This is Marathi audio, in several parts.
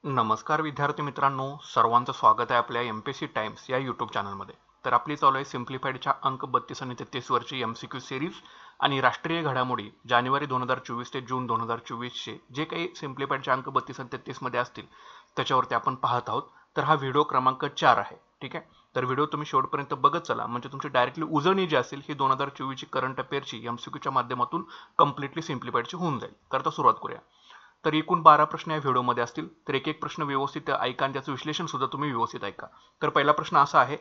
नमस्कार विद्यार्थी मित्रांनो, सर्वांचं स्वागत आहे आपल्या MPSC टाइम्स या यूट्यूब चॅनलमध्ये. तर आपली चालू आहे सिम्प्लिफाईडच्या अंक 32 आणि 33 वरची MCQ सिरीज आणि राष्ट्रीय घडामोडी जानेवारी 2024 ते जून 2024 चे जे काही सिम्प्लिफाईडच्या अंक 32 आणि 33 मध्ये असतील त्याच्यावरती आपण पाहत आहोत. तर हा व्हिडिओ क्रमांक 4 आहे. ठीक आहे, तर व्हिडिओ तुम्ही शेवटपर्यंत बघत चला, म्हणजे तुमची डायरेक्टली उजळणी जी असेल ही 2024 ची करंट अफेअरची MCQच्या माध्यमातून कम्प्लिटली सिम्प्लिफाईडची होऊन जाईल. तर आता सुरुवात करूया. तर एकूण 12 प्रश्न या व्हिडिओमध्ये असतील, तर एक एक प्रश्न व्यवस्थित ऐका आणि त्याचं विश्लेषण सुद्धा तुम्ही व्यवस्थित ऐका. तर पहिला प्रश्न असा आहे,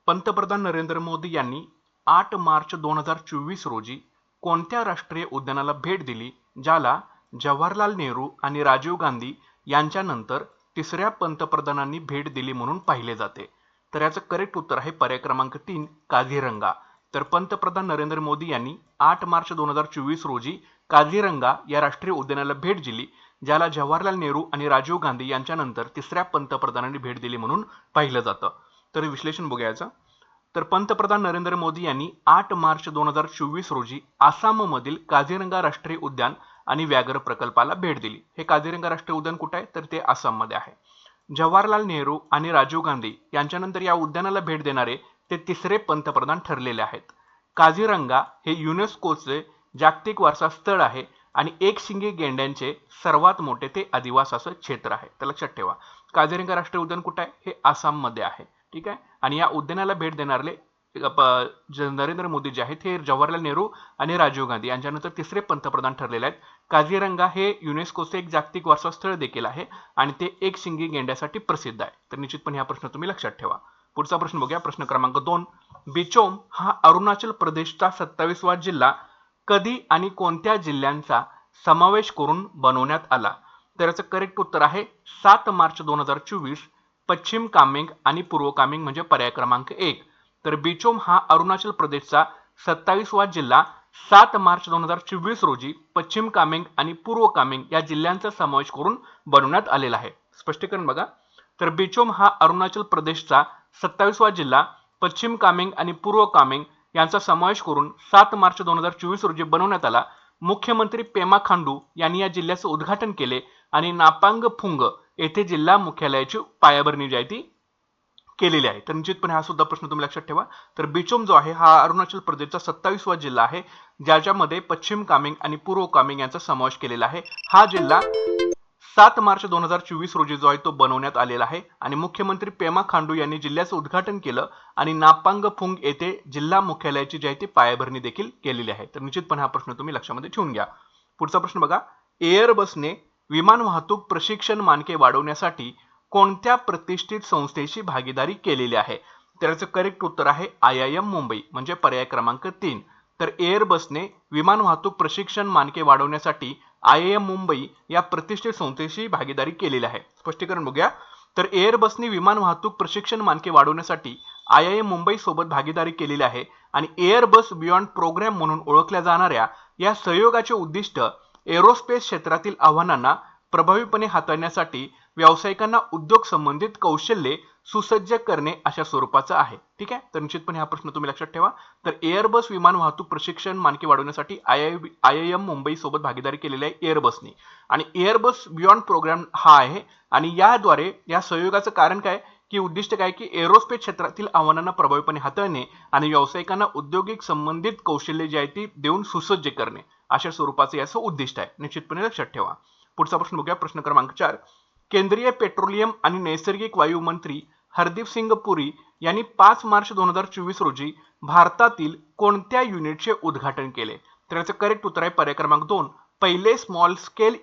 पंतप्रधान नरेंद्र मोदी यांनी 8 मार्च 2024 रोजी कोणत्या राष्ट्रीय उद्यानाला भेट दिली, ज्याला जवाहरलाल नेहरू आणि राजीव गांधी यांच्यानंतर तिसऱ्या पंतप्रधानांनी भेट दिली म्हणून पाहिले जाते? तर याचं करेक्ट उत्तर आहे पर्याय क्रमांक 3, काझीरंगा. तर पंतप्रधान नरेंद्र मोदी यांनी 8 मार्च 2024 रोजी काझीरंगा या राष्ट्रीय उद्यानाला भेट दिली, ज्याला जवाहरलाल नेहरू आणि राजीव गांधी यांच्यानंतर तिसऱ्या पंतप्रधानांनी भेट दिली म्हणून पाहिलं जातं. तर विश्लेषण बघायचं. तर पंतप्रधान नरेंद्र मोदी यांनी 8 मार्च 2024 रोजी आसाममधील काझीरंगा राष्ट्रीय उद्यान आणि व्याघ्र प्रकल्पाला भेट दिली. हे काझीरंगा राष्ट्रीय उद्यान कुठे आहे? तर ते आसाममध्ये आहे. जवाहरलाल नेहरू आणि राजीव गांधी यांच्यानंतर या उद्यानाला भेट देणारे ते तिसरे पंतप्रधान ठरलेले आहेत. काझीरंगा हे युनेस्कोचे जागतिक वारसा स्थळ आहे आणि एकशिंगी गेंड्यांचे सर्वात मोठे ते अधिवासाचं क्षेत्र आहे. तर लक्षात ठेवा, काझीरंगा राष्ट्रीय उद्यान कुठे आहे? हे आसाममध्ये आहे. ठीक आहे, आणि या उद्यानाला भेट देणारे नरेंद्र मोदी जे आहेत हे जवाहरलाल नेहरू आणि राजीव गांधी यांच्यानंतर तिसरे पंतप्रधान ठरलेले आहेत. काझीरंगा हे युनेस्कोचे एक जागतिक वारसा स्थळ देखील आहे आणि ते एकशिंगी गेंड्यासाठी प्रसिद्ध आहे. तर निश्चितपणे हा प्रश्न तुम्ही लक्षात ठेवा. पुढचा प्रश्न बघूया, प्रश्न क्रमांक 2. बिचोम हा अरुणाचल प्रदेशचा 27वा जिल्हा कधी आणि कोणत्या जिल्ह्यांचा समावेश करून बनवण्यात आला? तर याचं करेक्ट उत्तर आहे 7 मार्च 2024, पश्चिम कामेंग आणि पूर्व कामेंग, म्हणजे पर्याय क्रमांक 1. तर बिचोम हा अरुणाचल प्रदेशचा 27वा जिल्हा 7 मार्च 2024 रोजी पश्चिम कामेंग आणि पूर्व कामेंग या जिल्ह्यांचा समावेश करून बनवण्यात आलेला आहे. स्पष्टीकरण बघा. तर बिचोम हा अरुणाचल प्रदेशचा 27वा जिल्हा पश्चिम कामेंग आणि पूर्व कामेंग यांचा समावेश करून 7 मार्च 2024 रोजी बनवण्यात आला. मुख्यमंत्री पेमा खांडू यांनी या जिल्ह्याचे उद्घाटन केले आणि नापांग फुंग येथे जिल्हा मुख्यालयाची पायाभरणी जी आहे ती केलेली आहे. तर निश्चितपणे हा सुद्धा प्रश्न तुम्ही लक्षात ठेवा. तर बिचोम जो आहे हा अरुणाचल प्रदेशचा 27वा जिल्हा आहे, ज्याच्यामध्ये पश्चिम कामेंग आणि पूर्व कामेंग यांचा समावेश केलेला आहे. हा जिल्हा 7 मार्च 2024 रोजी जो आहे तो बनवण्यात आलेला आहे आणि मुख्यमंत्री पेमा खांडू यांनी जिल्ह्याचं उद्घाटन केलं आणि नापांग फुंग येथे जिल्हा मुख्यालयाची जी आहे ती पायाभरणी देखील केलेली आहे. तर निश्चितपणे हा प्रश्न तुम्ही लक्षामध्ये ठेवून घ्या. पुढचा प्रश्न बघा, एअरबसने विमान वाहतूक प्रशिक्षण मानके वाढवण्यासाठी कोणत्या प्रतिष्ठित संस्थेची भागीदारी केलेली आहे? त्याचं करेक्ट उत्तर आहे IIM मुंबई, म्हणजे पर्याय क्रमांक 3. तर एअरबसने विमान वाहतूक प्रशिक्षण मानके वाढवण्यासाठी IIM मुंबई या प्रतिष्ठित संस्थेशी भागीदारी केलेली आहे. स्पष्टीकरण बघूया. तर एअरबसने विमान वाहतूक प्रशिक्षण मानके वाढवण्यासाठी IIM मुंबई सोबत भागीदारी केलेली आहे आणि एअरबस बियॉन्ड प्रोग्राम म्हणून ओळखल्या जाणाऱ्या या सहयोगाचे उद्दिष्ट एरोस्पेस क्षेत्रातील आव्हानांना प्रभावीपणे हाताळण्यासाठी व्यावसायिकांना उद्योग संबंधित कौशल्ये सुसज्ज करणे अशा स्वरूपाचा आहे. ठीक आहे, तर निश्चितपणे हा प्रश्न तुम्ही लक्षात ठेवा. तर एअरबस विमान वाहतूक प्रशिक्षण मानके वाढवण्यासाठी IIM मुंबई सोबत भागीदारी केलेली आहे एअरबसने आणि एअरबस बियॉन्ड प्रोग्राम हा आहे आणि याद्वारे या सहयोगाचं कारण काय की उद्दिष्ट काय की एरोस्पेस क्षेत्रातील आव्हानांना प्रभावीपणे हाताळणे आणि व्यावसायिकांना औद्योगिक संबंधित कौशल्ये जी आहेत ती देऊन सुसज्ज करणे अशा स्वरूपाचे याचं उद्दिष्ट आहे. निश्चितपणे लक्षात ठेवा. पुढचा प्रश्न बघूया, प्रश्न क्रमांक 4. केंद्रीय पेट्रोलियम आणि नैसर्गिक वायू मंत्री हरदीप सिंग पुरी यांनी 5 मार्च 2024 रोजी भारतातील कोणत्या युनिटचे उद्घाटन केले? तर याचं करेक्ट उत्तर आहे पर्याय क्रमांक 2, पहिले स्मॉल स्केल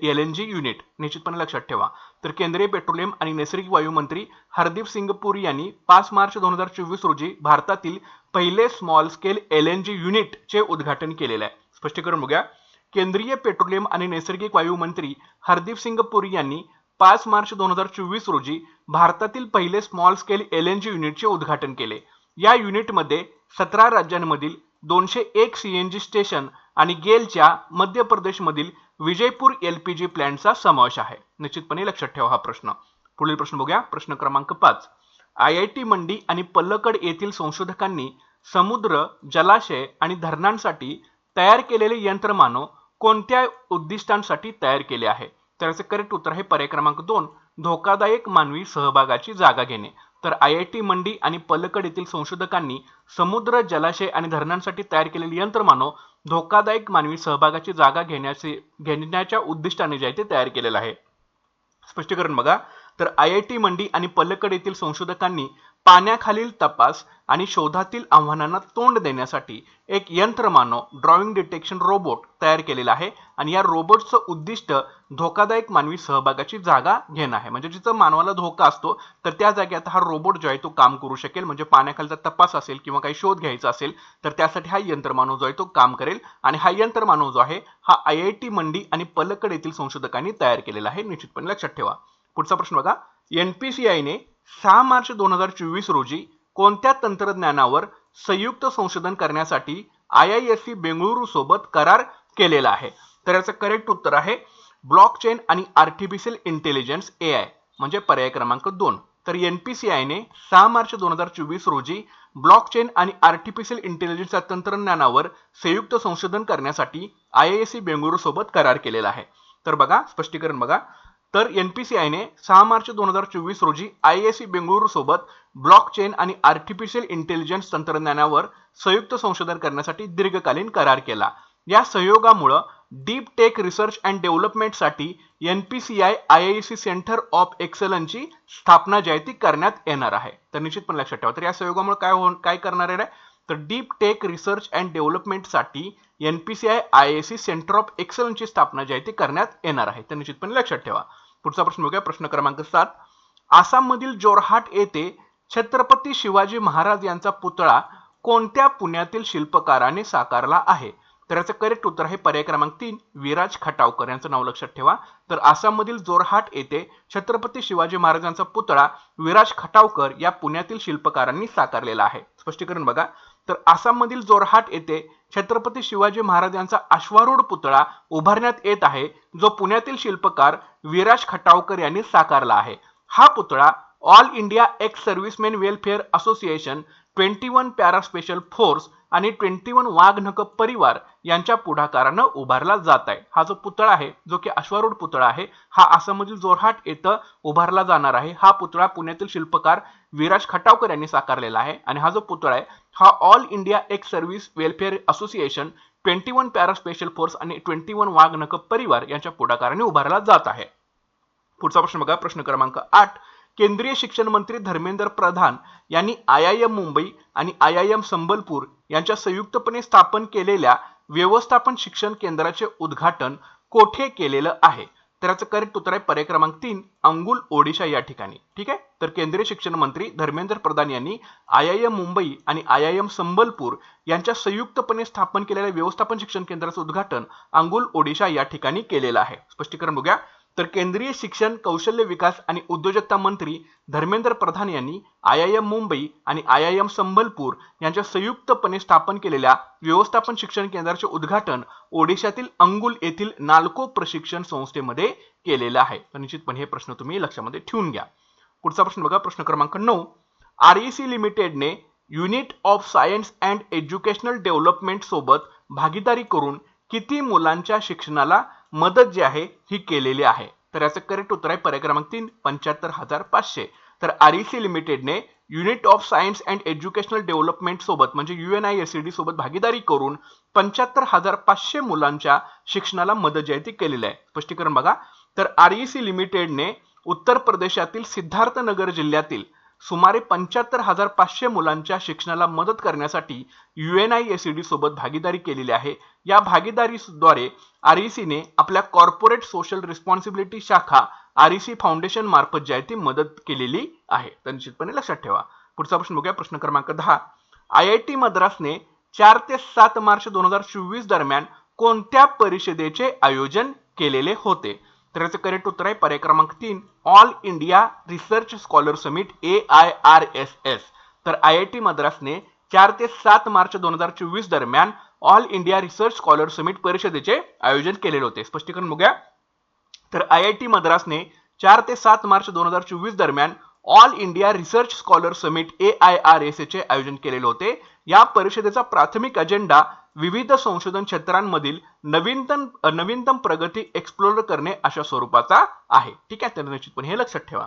LNG युनिट. निश्चितपणे लक्षात ठेवा. तर केंद्रीय पेट्रोलियम आणि नैसर्गिक वायू मंत्री हरदीप सिंग पुरी यांनी 5 मार्च 2024 रोजी भारतातील पहिले स्मॉल स्केल LNG युनिटचे उद्घाटन केलेले आहे. स्पष्टीकरण बघूया. केंद्रीय पेट्रोलियम आणि नैसर्गिक वायू मंत्री हरदीप सिंग पुरी यांनी 5 मार्च 2024 रोजी भारतातील पहिले स्मॉल स्केल LNG युनिटचे उद्घाटन केले. या युनिटमध्ये 17 राज्यांमधील 201 CNG स्टेशन आणि गेलच्या मध्य प्रदेशमधील विजयपूर LPG प्लांटचा समावेश आहे. निश्चितपणे लक्षात ठेवा हा प्रश्न. पुढील प्रश्न बघूया, प्रश्न क्रमांक 5. IIT मंडी आणि पल्लकड येथील संशोधकांनी समुद्र, जलाशय आणि धरणांसाठी तयार केलेले यंत्रमानव कोणत्या उद्दिष्टांसाठी तयार केले आहे? तर याचे करेक्ट उत्तर आहे पर्याय क्रमांक 2, धोकादायक मानवी सहभागाची जागा घेणे. तर IIT मंडी आणि पलक्कड येथील संशोधकांनी समुद्र, जलाशय आणि धरणांसाठी तयार केलेले यंत्रमानव धोकादायक मानवी सहभागाची जागा घेण्याच्या उद्दिष्टाने जे आहे ते तयार केलेलं आहे. स्पष्टीकरण बघा. तर IIT मंडी आणि पलक्कड येथील संशोधकांनी पाण्याखालील तपास आणि शोधातील आव्हानांना तोंड देण्यासाठी एक यंत्रमानव ड्रॉइंग डिटेक्शन रोबोट तयार केलेला आहे आणि या रोबोटचं उद्दिष्ट धोकादायक मानवी सहभागाची जागा घेणं आहे. म्हणजे जिथं मानवाला धोका असतो तर त्या जागेत हा रोबोट जो आहे तो काम करू शकेल. म्हणजे पाण्याखालचा तपास असेल किंवा काही शोध घ्यायचा असेल तर त्यासाठी हा यंत्रमानव जो आहे तो काम करेल आणि हा यंत्रमानव जो आहे हा IIT मंडी आणि पलक्कड येथील संशोधकांनी तयार केलेला आहे. निश्चितपणे लक्षात ठेवा. पुढचा प्रश्न बघा. NPCI ने 6 मार्च 2024 रोजी कोणत्या तंत्रज्ञानावर संयुक्त संशोधन करण्यासाठी IISc बेंगळुरू सोबत करार केलेला आहे? तर याचं करेक्ट उत्तर आहे ब्लॉकचेन आणि आर्टिफिशियल इंटेलिजन्स AI म्हणजे पर्याय क्रमांक 2. तर NPCI ने 6 मार्च 2024 रोजी ब्लॉकचेन आणि आर्टिफिशियल इंटेलिजन्स या तंत्रज्ञानावर संयुक्त संशोधन करण्यासाठी IISc बेंगळुरू सोबत करार केलेला आहे. तर बघा स्पष्टीकरण बघा. तर NPCI ने 6 मार्च 2024 रोजी IISc बेंगळुरू सोबत ब्लॉकचेन आणि आर्टिफिशियल इंटेलिजन्स तंत्रज्ञानावर संयुक्त संशोधन करण्यासाठी दीर्घकालीन करार केला. या सहयोगामुळे डीप टेक रिसर्च अँड डेव्हलपमेंटसाठी NPCI IISc सेंटर ऑफ एक्सलन्सची स्थापना जी आहे ती करण्यात येणार आहे. तर निश्चितपणे लक्षात ठेवा. तर या सहयोगामुळे काय करणार आहे? तर डीप टेक रिसर्च अँड डेव्हलपमेंटसाठी NPCI IISc सेंटर ऑफ एक्सलन्सची स्थापना जी आहे ती करण्यात येणार आहे. तर निश्चितपणे लक्षात ठेवा. पुढचा प्रश्न बघूया. प्रश्न क्रमांक 7. आसाममधील जोरहाट येथे छत्रपती शिवाजी महाराज यांचा पुतळा कोणत्या पुण्यातील शिल्पकाराने साकारला आहे? तर याचं करेक्ट उत्तर आहे पर्याय क्रमांक 3, विराज खटावकर यांचं नाव लक्षात ठेवा. तर आसाममधील जोरहाट येथे छत्रपती शिवाजी महाराजांचा पुतळा विराज खटावकर या पुण्यातील शिल्पकारांनी साकारलेला आहे. स्पष्टीकरण बघा. तर आसाममधील जोरहाट येथे छत्रपती शिवाजी महाराज यांचा अश्वारूढ पुतळा उभारण्यात येत आहे, जो पुण्यातील शिल्पकार विराज खटावकर यांनी साकारला आहे. हा पुतळा all India ex servicemen welfare association, 21 para special force आणि 21 वाघनख परिवार यांच्या पुढाकारानं उभारला जात आहे. हा जो पुतळा आहे जो की अश्वारूढ पुतळा आहे हा आसाममधील जोरहाट येथे उभारला जाणार आहे. हा पुतळा पुण्यातील शिल्पकार विराज खटावकर यांनी साकारलेला आहे आणि हा जो पुतळा आहे हा all India x service welfare association, 21 para special force आणि 21 वाघनख परिवार यांच्या पुढाकाराने उभारला जात आहे. पुढचा प्रश्न बघा. प्रश्न क्रमांक 8. केंद्रीय शिक्षण मंत्री धर्मेंद्र प्रधान यांनी IIM मुंबई आणि IIM संबलपूर यांच्या संयुक्तपणे स्थापन केलेल्या व्यवस्थापन शिक्षण केंद्राचे उद्घाटन कोठे केलेलं आहे? तर याचं करेक्ट उत्तर आहे पर्याय क्रमांक 3, अंगुल ओडिशा या ठिकाणी. ठीक आहे. तर केंद्रीय शिक्षण मंत्री धर्मेंद्र प्रधान यांनी IIM मुंबई आणि IIM संबलपूर यांच्या संयुक्तपणे स्थापन केलेल्या व्यवस्थापन शिक्षण केंद्राचे उद्घाटन अंगुल ओडिशा या ठिकाणी केलेलं आहे. स्पष्टीकरण बघूया. तर केंद्रीय शिक्षण, कौशल्य विकास आणि उद्योजकता मंत्री धर्मेंद्र प्रधान यांनी IIM मुंबई आणि IIM संबलपूर यांच्या संयुक्तपणे स्थापन केलेल्या व्यवस्थापन शिक्षण केंद्राचे उद्घाटन ओडिशातील अंगुल येथील नाल्को प्रशिक्षण संस्थेमध्ये केलेलं आहे. तर निश्चितपणे हे प्रश्न तुम्ही लक्षामध्ये ठेवून घ्या. पुढचा प्रश्न बघा. प्रश्न क्रमांक 9. REC लिमिटेडने unit of science and educational development सोबत भागीदारी करून किती मुलांच्या शिक्षणाला मदत जी आहे ही केलेली आहे? तर याचं करेक्ट उत्तर आहे पर्याय क्रमांक 3, 75,500. तर REC लिमिटेडने unit of science and educational development सोबत म्हणजे UNISED सोबत भागीदारी करून 75,500 मुलांच्या शिक्षणाला मदत जी आहे ती केलेली आहे. स्पष्टीकरण बघा. तर REC लिमिटेडने उत्तर प्रदेशातील सिद्धार्थनगर जिल्ह्यातील सुमारे 75,500 मुलांच्या शिक्षणाला मदत करण्यासाठी UNISED सोबत भागीदारी केलेली आहे. या भागीदारीद्वारे REC ने आपल्या कॉर्पोरेट सोशल रिस्पॉन्सिबिलिटी शाखा REC फाउंडेशन मार्फत जी आहे ती मदत केलेली आहे. तर निश्चितपणे लक्षात ठेवा. पुढचा प्रश्न बघूया. प्रश्न क्रमांक 10. IIT मद्रासने 4 ते 7 मार्च 2024 दरम्यान कोणत्या परिषदेचे आयोजन केलेले होते? तर याचं करेक्ट उत्तर आहे पर्याय क्रमांक 3, all India research scholar summit AIRSS. तर IIT मद्रासने 4 ते 7 मार्च 2024 दरम्यान all India research scholar summit परिषदेचे आयोजन केलेले होते. स्पष्टीकरण बघूया. तर IIT मद्रासने 4 ते 7 मार्च 2024 दरम्यान all India research scholar summit AIRSS चे आयोजन केलेले होते. या परिषदेचा प्राथमिक अजेंडा विविध संशोधन क्षेत्रांमधील नवीनतम प्रगती एक्सप्लोर करणे अशा स्वरूपाचा आहे. ठीक आहे, तर निश्चितपणे हे लक्षात ठेवा.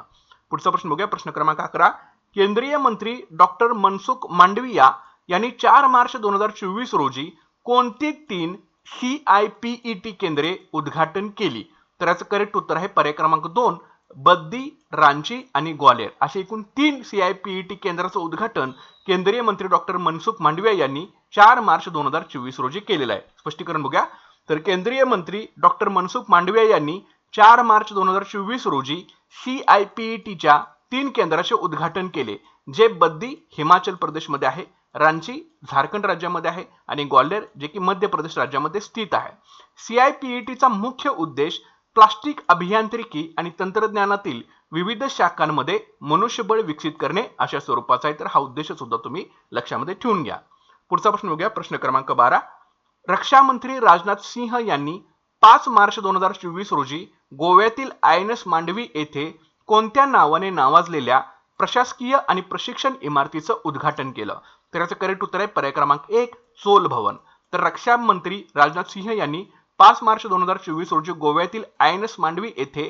पुढचा प्रश्न बघूया. प्रश्न क्रमांक 11. केंद्रीय मंत्री डॉक्टर मनसुख मांडविया यांनी 4 मार्च 2024 रोजी कोणती 3 CIPET केंद्रे उद्घाटन केली? तर याचं करेक्ट उत्तर आहे पर्याय क्रमांक 2 बद्दी, रांची आणि ग्वालेर. असे एकूण 3 CIPET केंद्राचं उद्घाटन केंद्रीय मंत्री डॉक्टर मनसुख मांडविया यांनी 4 मार्च 2024 रोजी केलेलं आहे. स्पष्टीकरण बघूया. तर केंद्रीय मंत्री डॉक्टर मनसुख मांडविया यांनी 4 मार्च 2024 रोजी CIPETच्या 3 केंद्राचे उद्घाटन केले, जे बद्दी हिमाचल प्रदेशमध्ये आहे, रांची झारखंड राज्यामध्ये आहे आणि ग्वाल्हेर जे की मध्य प्रदेश राज्यामध्ये स्थित आहे. CIPETचा मुख्य उद्देश प्लास्टिक अभियांत्रिकी आणि तंत्रज्ञानातील विविध शाखांमध्ये मनुष्यबळ विकसित करणे अशा स्वरूपाचा आहे. तर हा उद्देश सुद्धा तुम्ही लक्षामध्ये ठेवून घ्या. पुढचा प्रश्न बघूया. प्रश्न क्रमांक 12. रक्षा मंत्री राजनाथ सिंह यांनी 5 मार्च 2024 रोजी गोव्यातील INS मांडवी येथे कोणत्या नावाने नावाजलेल्या प्रशासकीय आणि प्रशिक्षण इमारतीचं उद्घाटन केलं? तर याचं करेक्ट उत्तर आहे पर्याय क्रमांक 1 चोल भवन. तर रक्षा मंत्री राजनाथ सिंह यांनी 5 मार्च 2024 रोजी गोव्यातील INS मांडवी येथे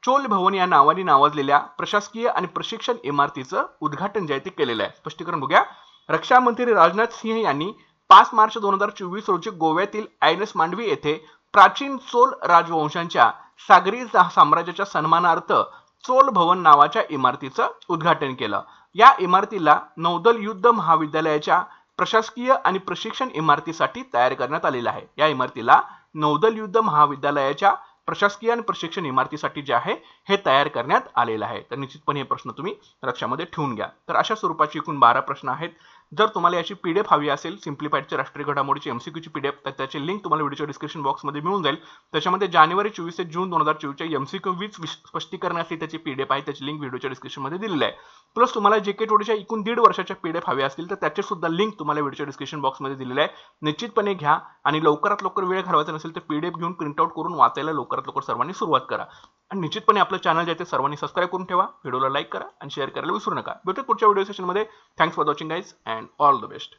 चोल भवन या नावाने नावाजलेल्या प्रशासकीय आणि प्रशिक्षण इमारतीचं उद्घाटन जे आहे ते केलेलं आहे. स्पष्टीकरण बघूया. रक्षा मंत्री राजनाथ सिंह यांनी 5 मार्च 2024 रोजी गोव्यातील INS मांडवी येथे प्राचीन चोल राजवंशांच्या सागरी साम्राज्याच्या सन्मानार्थ चोल भवन नावाच्या इमारतीचं उद्घाटन केलं. या इमारतीला नौदल युद्ध महाविद्यालयाच्या प्रशासकीय आणि प्रशिक्षण इमारतीसाठी तयार करण्यात आलेलं आहे. या इमारतीला नौदल युद्ध महाविद्यालयाच्या प्रशासकीय आणि प्रशिक्षण इमारतीसाठी जे आहे हे तयार करण्यात आलेलं आहे. तर निश्चितपणे हे प्रश्न तुम्ही लक्षामध्ये ठेवून घ्या. तर अशा स्वरूपाची एकूण 12 प्रश्न आहेत. जर तुम्हाला याची PDF हवी असेल सिम्प्लिफाईडच्या राष्ट्रीय घडामोडीची MCQ ची PDF, तर त्याची लिंक तुम्हाला व्हिडिओच्या डिस्क्रिप्शन बॉक्समध्ये मिळून जाईल. त्याच्यामध्ये जानेवारी 24 ते जून 2024 च्या MCQ विथ स्पष्टीकरण असते त्याची PDF आहे. त्याची लिंक व्हिडिओच्या डिस्क्रिप्शनमध्ये दिलेली आहे. प्लस तुम्हाला JK टोडीच्या एकूण 1.5 वर्षाच्या PDF हव्या असतील तर त्याची सुद्धा लिंक तुम्हाला व्हिडिओच्या डिस्क्रिप्शन बॉक्समध्ये दिलेली आहे. निश्चितपणे घ्या आणि लवकरात लवकर वेळ घालवायचा नसेल तर PDF घेऊन प्रिंटआउट करून वाचायला लवकरात लवकर सर्वांनी सुरुवात करा. आणि निश्चितपणे आपलं चॅनल जे आहे ते सर्वांनी सबस्क्राईब करून ठेवा. व्हिडिओला लाईक करा आणि शेअर करायला विसरू नका. भेटूया पुढच्या व्हिडिओ सेशनमध्ये. Thanks for watching guys and all the best.